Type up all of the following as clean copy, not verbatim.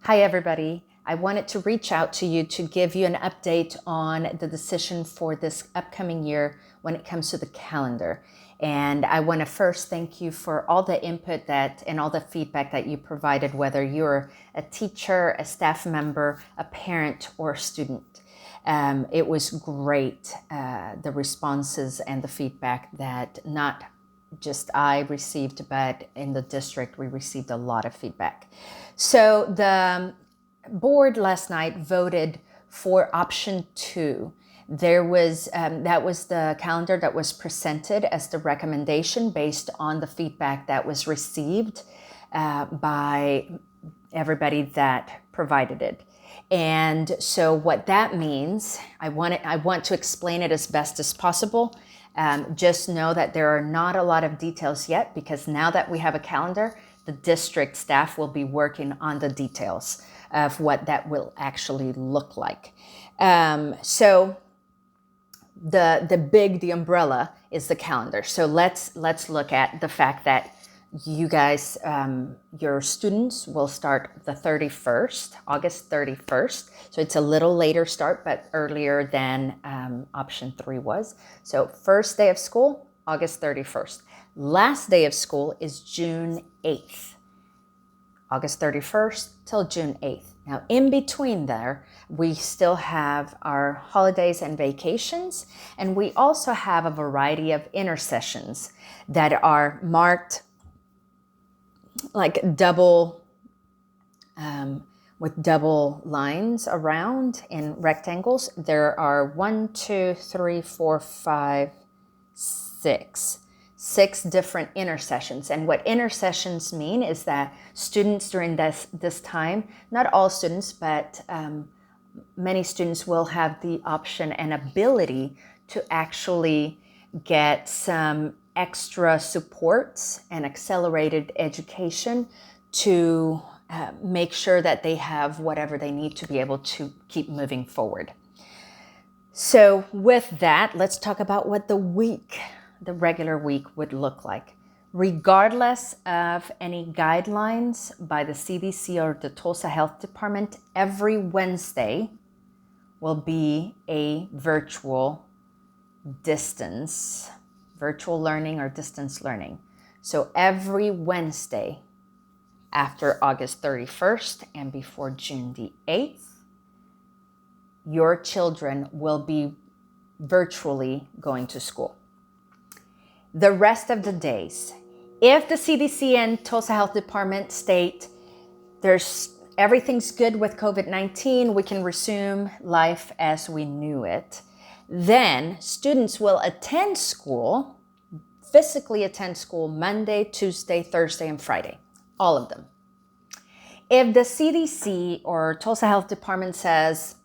Hi, everybody. I wanted to reach out to you to give you an update on the decision for this upcoming year when it comes to the calendar. And I want to first thank you for all the input and all the feedback that you provided, whether you're a teacher, a staff member, a parent, or a student. It was great, the responses and the feedback that not just I received, but in the district, we received a lot of feedback. So the board last night voted for option 2. That was the calendar that was presented as the recommendation based on the feedback that was received by everybody that provided it. And so what that means, I want to explain it as best as possible. Just know that there are not a lot of details yet, because now that we have a calendar, the district staff will be working on the details of what that will actually look like. So the umbrella is the calendar. So let's look at the fact that you guys, your students will start the 31st, August 31st. So it's a little later start, but earlier than option 3 was. So first day of school, August 31st. Last day of school is June 8th. August 31st till June 8th. Now, in between there, we still have our holidays and vacations, and we also have a variety of intersessions that are marked like double, with double lines around in rectangles. There are 1, 2, 3, 4, 5, 6 different intersessions. And what intersessions mean is that students during this time, not all students, but many students will have the option and ability to actually get some extra supports and accelerated education to make sure that they have whatever they need to be able to keep moving forward. So with that, let's talk about what the regular week would look like. Regardless of any guidelines by the CDC or the Tulsa Health Department, every Wednesday will be a virtual learning or distance learning. So every Wednesday after August 31st and before June the 8th, your children will be virtually going to school. The rest of the days, if the CDC and Tulsa Health Department state everything's good with COVID-19, we can resume life as we knew it, then students will physically attend school Monday, Tuesday, Thursday, and Friday, all of them. If the CDC or Tulsa Health Department says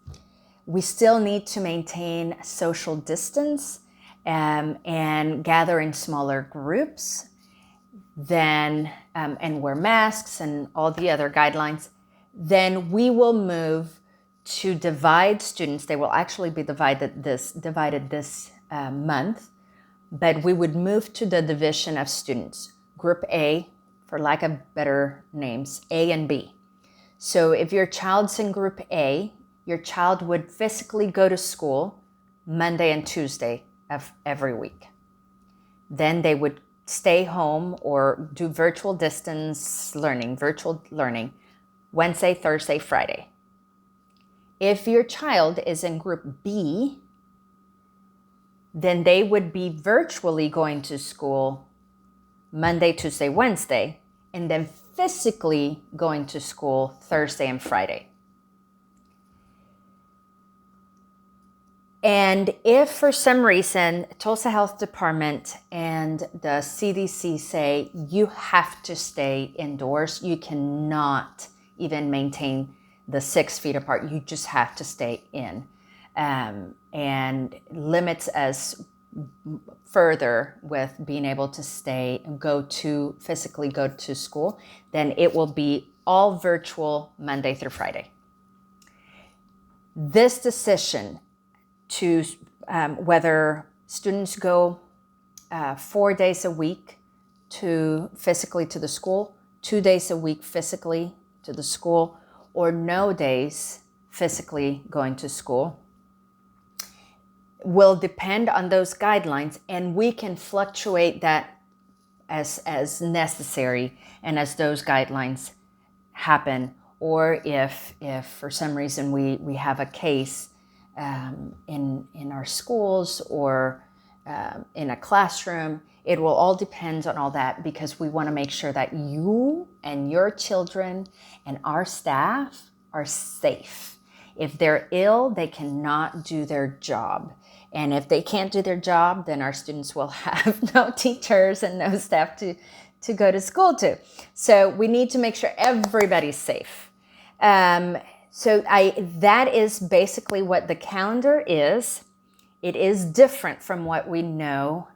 we still need to maintain social distance and gather in smaller groups, then and wear masks and all the other guidelines, then we will move to divide students. They will actually be divided this month, but we would move to the division of students. Group A, for lack of better names, A and B. So if your child's in Group A, your child would physically go to school Monday and Tuesday of every week. Then they would stay home or do virtual learning, Wednesday, Thursday, Friday. If your child is in Group B, then they would be virtually going to school Monday, Tuesday, Wednesday, and then physically going to school Thursday and Friday. And if for some reason Tulsa Health Department and the CDC say you have to stay indoors, you cannot even maintain the 6 feet apart, you just have to stay in, and limits us further with being able to physically go to school, then it will be all virtual Monday through Friday. This decision to whether students go 4 days a week physically to the school, 2 days a week physically to the school, or no days physically going to school will depend on those guidelines, and we can fluctuate that as necessary and as those guidelines happen, or if for some reason we have a case in our schools or in a classroom. It will all depend on all that, because we want to make sure that you and your children and our staff are safe. If they're ill, they cannot do their job. And if they can't do their job, then our students will have no teachers and no staff to go to school to. So we need to make sure everybody's safe. That is basically what the calendar is. It is different from what we know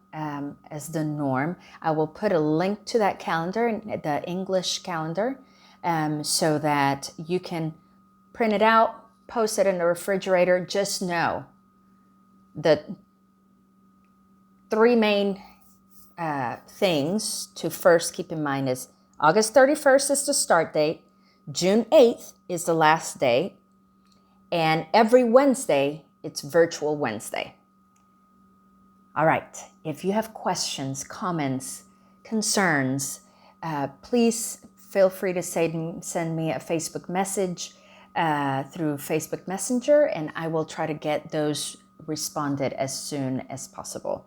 as the norm. I will put a link to that calendar, the English calendar, so that you can print it out, post it in the refrigerator. Just know the three main things to first keep in mind is August 31st is the start date, June 8th is the last day, and every Wednesday it's Virtual Wednesday. All right, if you have questions, comments, concerns, please feel free to send me a Facebook message through Facebook Messenger, and I will try to get those responded as soon as possible.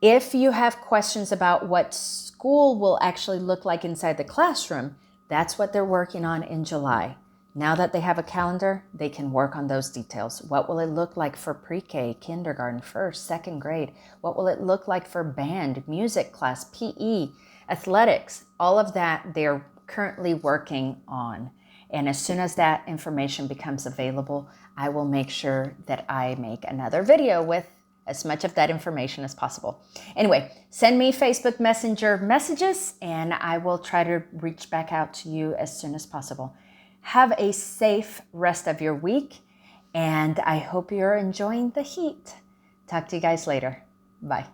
If you have questions about what school will actually look like inside the classroom, that's what they're working on in July. Now that they have a calendar, they can work on those details. What will it look like for pre-K, kindergarten, first, second grade? What will it look like for band, music class, PE, athletics? All of that they're currently working on. And as soon as that information becomes available, I will make sure that I make another video with as much of that information as possible. Anyway, send me Facebook Messenger messages and I will try to reach back out to you as soon as possible. Have a safe rest of your week, and I hope you're enjoying the heat. Talk to you guys later. Bye.